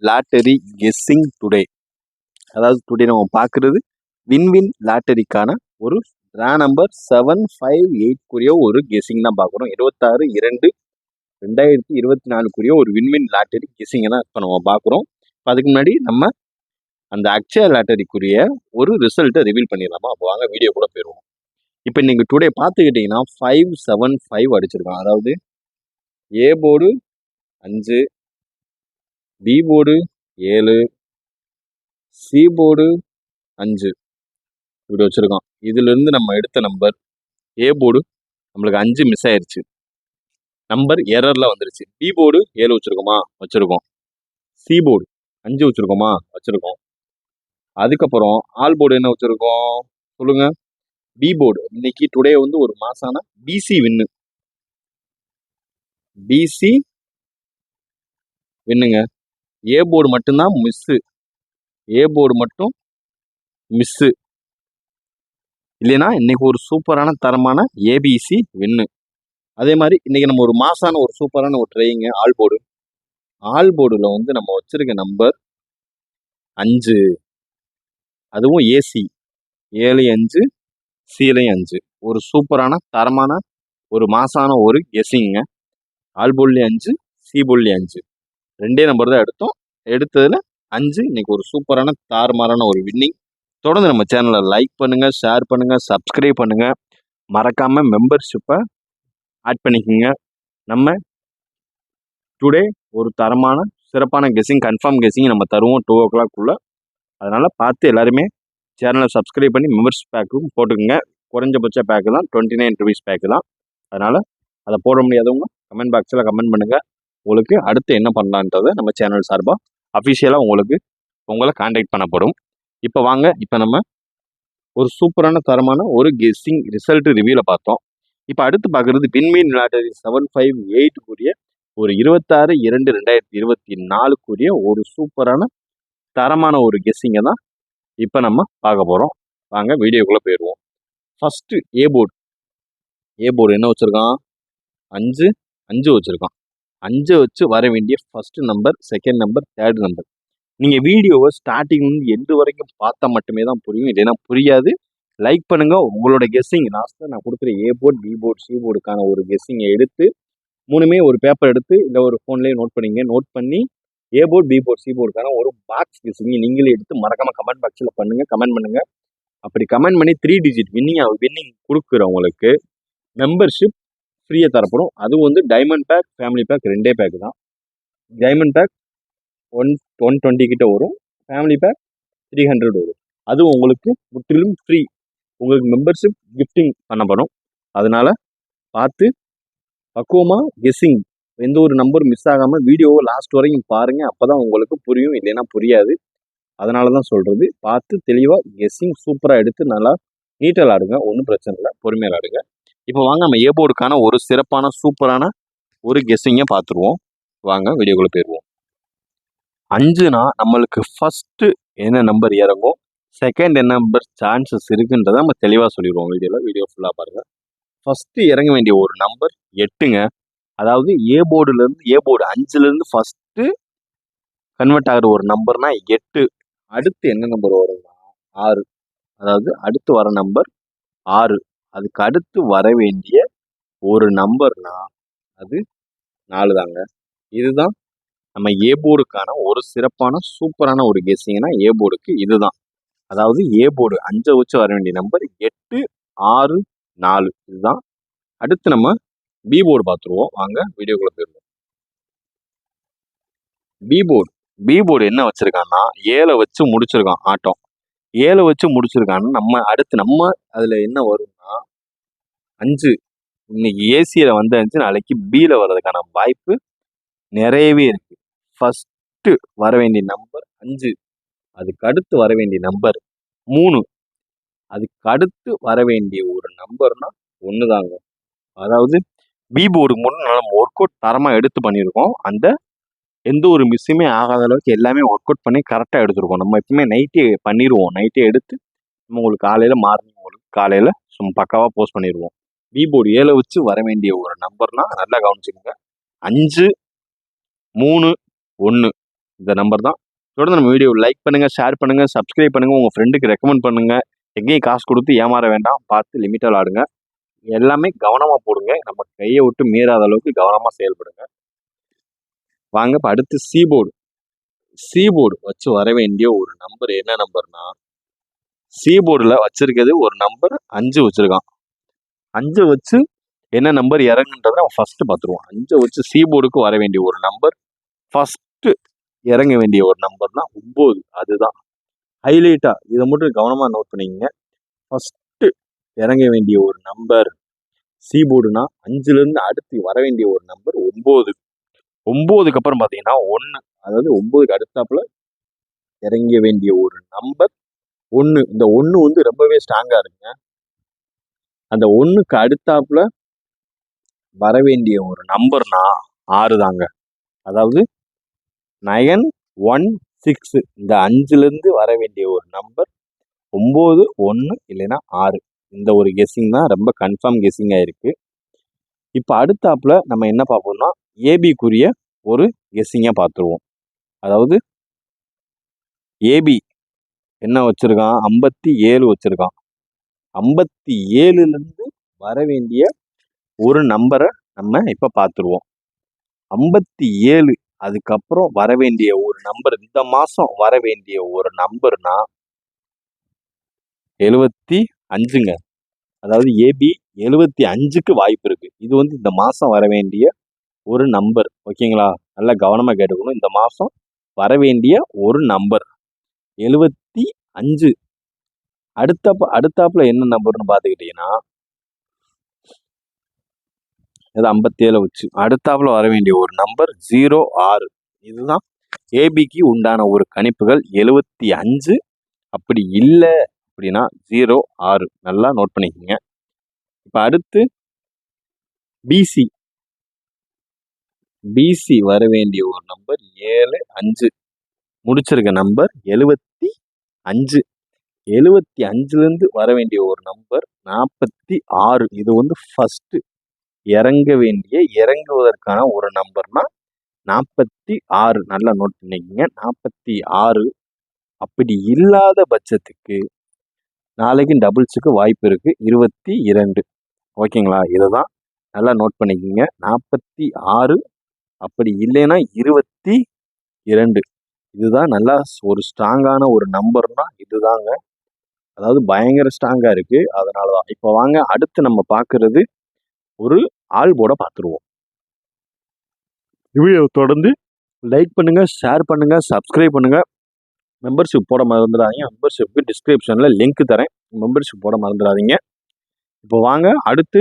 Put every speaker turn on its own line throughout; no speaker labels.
Lottery guessing today. அதாவது today நம்ம பார்க்குறது வின்வின் லாட்டரிக்கான ஒரு ட்ரா நம்பர் 758 ஒரு கெஸ்ஸிங் தான் பார்க்குறோம். 26/2/2024 ஒரு வின்வின் லாட்டரி கெஸ்ஸிங்கை தான் இப்போ நம்ம பார்க்குறோம். அதுக்கு முன்னாடி நம்ம அந்த அக்ஷயா லாட்டரிக்குரிய ஒரு ரிசல்ட்டை ரிவீல் பண்ணிடலாமா? அப்போ வாங்க வீடியோ கூட போயிடுவோம். இப்போ நீங்கள் டுடே பார்த்துக்கிட்டிங்கன்னா 575 அடிச்சிருக்கான். அதாவது A board 5, B board 7, C board 5 இப்படி வச்சுருக்கோம். இதிலிருந்து நம்ம எடுத்த நம்பர் ஏ போர்டு நம்மளுக்கு 5 மிஸ் ஆயிடுச்சு, நம்பர் எரரில் வந்துருச்சு. பி போர்டு 7 வச்சுருக்கோமா? வச்சுருக்கோம். சி போர்டு 5 வச்சுருக்கோமா? வச்சுருக்கோம். அதுக்கப்புறம் ஆல் போர்டு என்ன வச்சுருக்கோம் சொல்லுங்க? B board. இன்னைக்கு டுடே வந்து ஒரு மாசான பிசி வின்னு. பிசி வின்னுங்க. ஏ போர்டு மட்டும்தான் மிஸ்ஸு. ஏ போர்டு மட்டும் மிஸ்ஸு இல்லைன்னா இன்னைக்கு ஒரு சூப்பரான தரமான ஏபிசி வின்னு. அதே மாதிரி இன்னைக்கு நம்ம ஒரு மாசான ஒரு சூப்பரான ஒரு ட்ரைங்க ஆல் போர்டு. ஆல் போர்டில் வந்து நம்ம வச்சிருக்க நம்பர் 5, அதுவும் ஏசி 7/5 C/5 ஒரு சூப்பரான தரமான ஒரு மாசான ஒரு கெஸ்ஸிங்க. ஆல் போர்ட்லேயும் 5, சி போர்ட்லேயும் 5 ரெண்டே நம்பர் தான் எடுத்தோம். எடுத்ததில் 5 இன்னைக்கு ஒரு சூப்பரான தாறுமாறான ஒரு வின்னிங். தொடர்ந்து நம்ம சேனலை லைக் பண்ணுங்கள், ஷேர் பண்ணுங்கள், சப்ஸ்கிரைப் பண்ணுங்கள். மறக்காமல் மெம்பர்ஷிப்பை ஆட் பண்ணிக்கோங்க. நம்ம டுடே ஒரு தரமான சிறப்பான கெஸ்ஸிங், கன்ஃபார்ம் கெஸ்ஸிங் நம்ம தருவோம் 2 o'clock. அதனால் பார்த்து எல்லாருமே சேனலை சப்ஸ்கிரைப் பண்ணி மெம்பர்ஷிப் பேக்கும் போட்டுக்கோங்க. குறைஞ்சபட்ச பேக்கு தான் 29 rupees பேக்கு தான். அதனால் அதை போட முடியாதவங்க கமெண்ட் பாக்ஸில் கமெண்ட் பண்ணுங்கள். உங்களுக்கு அடுத்து என்ன பண்ணலான்றதை நம்ம சேனல் சார்பாக அஃபிஷியலாக உங்களை கான்டாக்ட் பண்ணப்படும். இப்போ வாங்க, இப்போ நம்ம ஒரு சூப்பரான தரமான ஒரு கெஸ்ஸிங் ரிசல்ட் ரிவ்யூவில் பார்த்தோம். இப்போ அடுத்து பார்க்குறது வின்வின் லாட்டரி 758 ஒரு 26/2/2024 ஒரு சூப்பரான தரமான ஒரு கெஸ்ஸிங்கை தான் இப்போ நம்ம பார்க்க போகிறோம். வாங்க வீடியோக்குள்ளே போயிடுவோம். First A board. A board என்ன வச்சுருக்கான்? 5 வச்சுருக்கான். 5 வச்சு வர வேண்டிய first number, second number, third number. நீங்கள் வீடியோவை ஸ்டார்டிங்லேருந்து எண்டு வரைக்கும் பார்த்தா மட்டுமே தான் புரியும், இல்லைன்னா புரியாது. லைக் பண்ணுங்கள். உங்களோட கெஸ்ஸிங் லாஸ்ட்டில் நான் கொடுக்குற A board, B board, C போர்டுக்கான ஒரு கெஸ்ஸிங்கை எடுத்து மூணுமே ஒரு பேப்பர் எடுத்து இல்லை ஒரு ஃபோன்லேயே நோட் பண்ணிங்க. நோட் பண்ணி A board, B board, C போர்டுக்கான ஒரு பாக்ஸ் கெஸ்ஸிங்க நீங்களே எடுத்து மறக்காமல் கமெண்ட் பாக்ஸில் கமெண்ட் பண்ணுங்கள். அப்படி கமெண்ட் பண்ணி 3 digit வின்னிங் கொடுக்குறவங்களுக்கு மெம்பர்ஷிப் ஃப்ரீயாக தரப்படும். அதுவும் வந்து டைமண்ட் பேக், ஃபேமிலி பேக் ரெண்டே பேக்கு தான். டைமண்ட் பேக் 120 கிட்ட வரும், ஃபேமிலி பேக் 300 வரும். அதுவும் உங்களுக்கு முற்றிலும் ஃப்ரீ. உங்களுக்கு மெம்பர்ஷிப் கிஃப்டிங் பண்ணப்படும். அதனால் பார்த்து பக்குவமாக கெஸ்ஸிங் எந்த ஒரு நம்பர் மிஸ் ஆகாமல் வீடியோவை லாஸ்ட் வரைக்கும் பாருங்கள். அப்போ தான் உங்களுக்கு புரியும், இல்லைன்னா புரியாது. அதனால தான் சொல்கிறது, பார்த்து தெளிவாக கெஸ்ஸிங் சூப்பராக எடுத்து நல்லா நீட்டாக விளாடுங்க. ஒன்றும் பிரச்சனை இல்லை, பொறுமையாக விளாடுங்க. இப்போ வாங்க நம்ம ஏ போர்டுக்கான ஒரு சிறப்பான சூப்பரான ஒரு கெஸ்ஸிங்கை பார்த்துருவோம். வாங்க வீடியோக்குள்ளே போயிடுவோம். 5னா நம்மளுக்கு ஃபஸ்ட்டு என்ன நம்பர் இறங்கும், செகண்ட் என்ன நம்பர் சான்சஸ் இருக்குன்றதை நம்ம தெளிவாக சொல்லிடுவோம் வீடியோவில். வீடியோ ஃபுல்லாக பாருங்கள். ஃபஸ்ட்டு இறங்க வேண்டிய ஒரு நம்பர் 8ங்க. அதாவது ஏ போர்டு 5லேருந்து ஃபஸ்ட்டு கன்வெர்ட் ஆகிற ஒரு நம்பர்னா 8. அடுத்து என்ன நம்பர் வரும்னா 6. அதாவது அடுத்து வர நம்பர் 6. அதுக்கு அடுத்து வர வேண்டிய ஒரு நம்பர்னா அது 4 தாங்க. இதுதான் நம்ம ஏ போர்டுக்கான ஒரு சிறப்பான சூப்பரான ஒரு கெஸ்ஸிங்னா ஏ போர்டுக்கு இதுதான். அதாவது ஏ போர்டு 5 வச்சு வர வேண்டிய நம்பர் 8, 6, 4 இதுதான். அடுத்து நம்ம பி போர்டு பார்த்துருவோம். வாங்க வீடியோக்குள்ளே போயிடுவோம். பி போர்டு என்ன வச்சுருக்கான்னா 7 வச்சு முடிச்சிருக்கான். ஆட்டம் 7 வச்சு முடிச்சிருக்கான்னு நம்ம அடுத்து நம்ம அதில் என்ன வரும்னா 5. இன்னைக்கு ஏசியில் வந்து 5 நாளைக்கு பியில் வர்றதுக்கான வாய்ப்பு நிறையவே இருக்குது. ஃபஸ்ட்டு வர வேண்டிய நம்பர் 5. அதுக்கு அடுத்து வர வேண்டிய நம்பர் 3. அதுக்கு அடுத்து வர வேண்டிய ஒரு நம்பர்னா 1 தாங்க. அதாவது பி போர்டு மூலம் நம்ம ஒர்க் அவுட் தரமாக எடுத்து பண்ணியிருக்கோம். அந்த எந்த ஒரு மிஸ்ஸுமே ஆகாத அளவுக்கு எல்லாமே ஒர்க் அவுட் பண்ணி கரெக்டாக எடுத்துருக்கோம். நம்ம எப்பவுமே நைட்டே பண்ணிடுவோம். நைட்டே எடுத்து நம்ம உங்களுக்கு மார்னிங் உங்களுக்கு காலையில் சும்மா பக்காவாக போஸ்ட் பண்ணிடுவோம். பி போர்டு 7 வச்சு வர வேண்டிய ஒரு நம்பர்னா நல்லா கவனிச்சுக்கோங்க. 5, 3, 1 இந்த நம்பர் தான். தொடர்ந்து நம்ம வீடியோ லைக் பண்ணுங்கள், ஷேர் பண்ணுங்கள், சப்ஸ்கிரைப் பண்ணுங்கள், உங்கள் ஃப்ரெண்டுக்கு ரெக்கமெண்ட் பண்ணுங்கள். எங்கேயும் காசு கொடுத்து ஏமாற வேண்டாம், பார்த்து லிமிட்டாக விளாடுங்க. எல்லாமே கவனமாக போடுங்க, நம்ம கையை விட்டு மீறாத அளவுக்கு கவனமாக செயல்படுங்க. வாங்க இப்போ அடுத்து சீபோர்டு வச்சு வர வேண்டிய ஒரு நம்பர் என்ன நம்பர்னா, சீபோர்டில் வச்சிருக்கிறது ஒரு நம்பர் 5 வச்சுருக்கான். 5 வச்சு என்ன நம்பர் இறங்குன்றதை நம்ம ஃபஸ்ட்டு பார்த்துருவோம். 5 வச்சு சீபோர்டுக்கு வர வேண்டிய ஒரு நம்பர், ஃபஸ்ட்டு இறங்க வேண்டிய ஒரு நம்பர்னா 9. அதுதான் ஹைலைட்டாக, இதை மட்டும் கவனமாக நோட் பண்ணிக்கங்க. ஃபஸ்ட்டு இறங்க வேண்டிய ஒரு நம்பர் சீபோர்டுனா 5லேருந்து அடுத்து வர வேண்டிய ஒரு நம்பர் 9. 9க்கு அப்புறம் பார்த்தீங்கன்னா 1, அதாவது 9க்கு அடுத்தாப்புல இறங்க வேண்டிய ஒரு நம்பர் 1. இந்த 1 வந்து ரொம்பவே ஸ்ட்ராங்காக இருக்குங்க. அந்த 1க்கு அடுத்தாப்புல வர வேண்டிய ஒரு நம்பர்னா 6 தாங்க. அதாவது 916. இந்த 5லேருந்து வர வேண்டிய ஒரு நம்பர் 9, 1 இல்லைன்னா 6. இந்த ஒரு கெஸ்ஸிங் தான் ரொம்ப கன்ஃபார்ம் கெஸ்ஸிங்காக இருக்குது. இப்போ அடுத்தாப்புல நம்ம என்ன பார்ப்போம்னா, ஏபிக்குரிய ஒரு கெஸ்ஸிங்காக பார்த்துருவோம். அதாவது ஏபி என்ன வச்சுருக்கான், 57 வச்சுருக்கான். 57லேருந்து வர வேண்டிய ஒரு நம்பரை நம்ம இப்போ பார்த்துருவோம். 57 அதுக்கப்புறம் வர வேண்டிய ஒரு நம்பர், இந்த மாதம் வர வேண்டிய ஒரு நம்பர்னா 75ங்க. அதாவது ஏபி 75க்கு வாய்ப்பு இருக்குது. இது வந்து இந்த மாதம் வர வேண்டிய ஒரு நம்பர். ஓகேங்களா, நல்லா கவனமாக கேட்டுக்கணும். இந்த மாதம் வர வேண்டிய ஒரு நம்பர் 75. அடுத்தாப்புல என்ன நம்பர்னு பார்த்துக்கிட்டிங்கன்னா, இது 57 வச்சு அடுத்தாப்புல வர வேண்டிய ஒரு நம்பர் 06. இதுதான் ஏபிக்கு உண்டான ஒரு கணிப்புகள். 75 அப்படி இல்லை அப்படின்னா 06. நல்லா நோட் பண்ணிக்கோங்க. இப்போ அடுத்து பிசி வர வேண்டிய ஒரு நம்பர் 75. முடிச்சிருக்க நம்பர் 75. 75லேருந்து வர வேண்டிய ஒரு நம்பர் 46. இது வந்து ஃபஸ்ட்டு இறங்குவதற்கான ஒரு நம்பர்னா 46. நல்லா நோட் பண்ணிக்கோங்க. 46. அப்படி இல்லாத பட்சத்துக்கு நாளைக்கு டபுள்ஸுக்கு வாய்ப்பு இருக்குது, 22. ஓகேங்களா, இதை தான் நல்லா நோட் பண்ணிக்கோங்க. 46 அப்படி இல்லைன்னா 22. இதுதான் நல்லா ஒரு ஸ்ட்ராங்கான ஒரு நம்பர்னா இதுதாங்க. அதாவது பயங்கர ஸ்ட்ராங்காக இருக்குது, அதனால தான். இப்போ வாங்க அடுத்து நம்ம பார்க்குறது ஒரு ஆல் போர்டை பார்த்துருவோம். வீடியோ தொடர்ந்து லைக் பண்ணுங்கள், ஷேர் பண்ணுங்கள், சப்ஸ்கிரைப் பண்ணுங்கள். மெம்பர்ஷிப் போட மறந்துடாதீங்க. மெம்பர்ஷிப்புக்கு டிஸ்கிரிப்ஷனில் லிங்க் தரேன், மெம்பர்ஷிப் போட மறந்துடாதீங்க. இப்போ வாங்க அடுத்து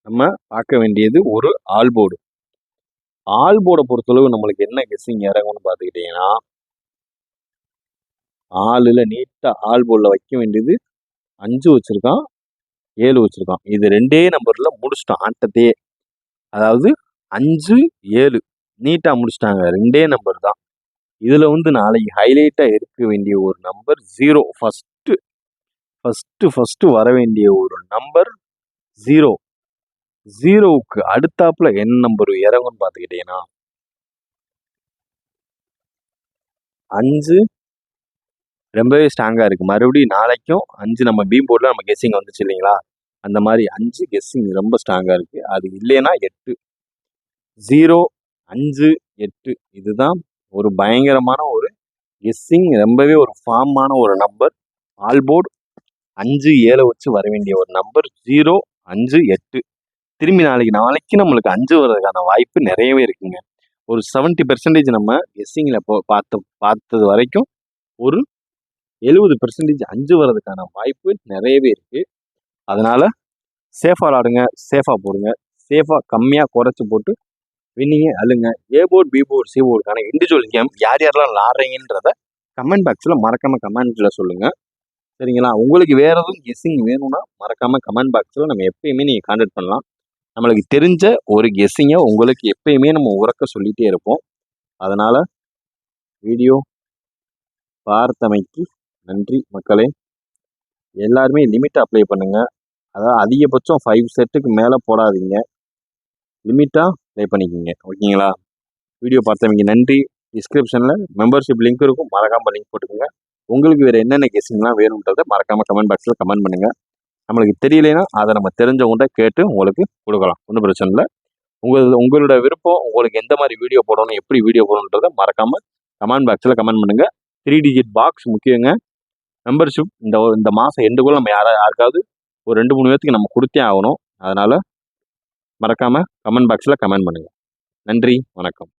நம்ம பார்க்க வேண்டியது ஒரு ஆல் போர்டு. ஆல் போர்டை பொறுத்தளவு நம்மளுக்கு என்ன கெஸ்ஸிங் இறங்கும்னு பார்த்துக்கிட்டிங்கன்னா, ஆளில் நீட்டாக ஆல் போர்டில் வைக்க வேண்டியது 5 வச்சுருக்கான், 7 வச்சுருக்கான். இது 2 நம்பரில் முடிச்சிட்டான் ஆட்டத்தையே. அதாவது 5, 7 நீட்டாக முடிச்சிட்டாங்க. 2 நம்பர் தான். இதில் வந்து நாளைக்கு ஹைலைட்டாக இருக்க வேண்டிய ஒரு நம்பர் 0. ஃபஸ்ட்டு வர வேண்டிய ஒரு நம்பர் 0. 0க்கு அடுத்தாப்புல என்ன நம்பர் இறங்கும்னு பார்த்துக்கிட்டீங்கன்னா 5 ரொம்பவே ஸ்ட்ராங்காக இருக்குது. மறுபடியும் நாளைக்கும் 5 நம்ம பீம் போர்டில் நம்ம கெஸ்ஸிங் வந்துச்சு இல்லைங்களா, அந்த மாதிரி 5 கெஸ்ஸிங் ரொம்ப ஸ்ட்ராங்காக இருக்குது. அது இல்லைன்னா 8. 0, 5, 8 இதுதான் ஒரு பயங்கரமான ஒரு கெஸ்ஸிங், ரொம்பவே ஒரு ஃபார்மான ஒரு நம்பர். ஆல்போர்டு 5, 7 வச்சு வர வேண்டிய ஒரு நம்பர் 0, 5, 8. திரும்பி நாளைக்கு நம்மளுக்கு 5 வர்றதுக்கான வாய்ப்பு நிறையவே இருக்குங்க. ஒரு 70% நம்ம கெஸ்ஸிங்கில் பார்த்தது வரைக்கும் ஒரு 70% 5 வர்றதுக்கான வாய்ப்பு நிறையவே இருக்குது. அதனால் சேஃபாக விளாடுங்க, சேஃபாக போடுங்க. சேஃபாக கம்மியாக குறைச்சி போட்டு வின்னிங்கே அழுங்க. A board, B board, C போர்டுக்கான இண்டிவிஜுவல் கேம் யாரெல்லாம் விளாட்றீங்கன்றத கமெண்ட் பாக்ஸில் மறக்காமல் கமெண்ட்டில் சொல்லுங்கள். சரிங்களா, உங்களுக்கு வேறு எதுவும் கெஸ்ஸிங் வேணும்னா மறக்காமல் கமெண்ட் பாக்ஸில் நம்ம எப்பயுமே நீங்கள் கான்டாக்ட் பண்ணலாம். நம்மளுக்கு தெரிஞ்ச ஒரு கெஸ்ஸிங்கை உங்களுக்கு எப்பயுமே நம்ம உறக்க சொல்லிகிட்டே இருப்போம். அதனால் வீடியோ பார்த்தமைக்கு நன்றி மக்களே. எல்லாருமே லிமிட்டை அப்ளை பண்ணுங்கள். அதாவது அதிகபட்சம் 5 செட்டுக்கு மேலே போடாதீங்க, லிமிட்டாக ப்ளே பண்ணிக்கிங்க. ஓகேங்களா, வீடியோ பார்த்தமைக்கு நன்றி. டிஸ்கிரிப்ஷனில் மெம்பர்ஷிப் லிங்க் இருக்கும், மறக்காமல் லிங்க் போட்டுக்கோங்க. உங்களுக்கு வேறு என்னென்ன கெஸ்ஸிங்லாம் வேணுன்றதை மறக்காமல் கமெண்ட் பாக்ஸில் கமெண்ட் பண்ணுங்கள். நம்மளுக்கு தெரியலைன்னா அதை நம்ம தெரிஞ்சவங்கள்ட்ட கேட்டு உங்களுக்கு கொடுக்கலாம், ஒன்றும் பிரச்சனை இல்லை. உங்களோட விருப்பம், உங்களுக்கு எந்த மாதிரி வீடியோ போடணும், எப்படி வீடியோ போடணுன்றதை மறக்காமல் கமெண்ட் பாக்ஸில் கமெண்ட் பண்ணுங்கள். 3 டிஜிட் பாக்ஸ் முக்கியங்க. மெம்பர்ஷிப் இந்த மாதம் எண்டுக்குள்ள நம்ம யாருக்காவது ஒரு 2-3 பேர்த்துக்கு நம்ம கொடுத்தே ஆகணும். அதனால் மறக்காமல் கமெண்ட் பாக்ஸில் கமெண்ட் பண்ணுங்கள். நன்றி, வணக்கம்.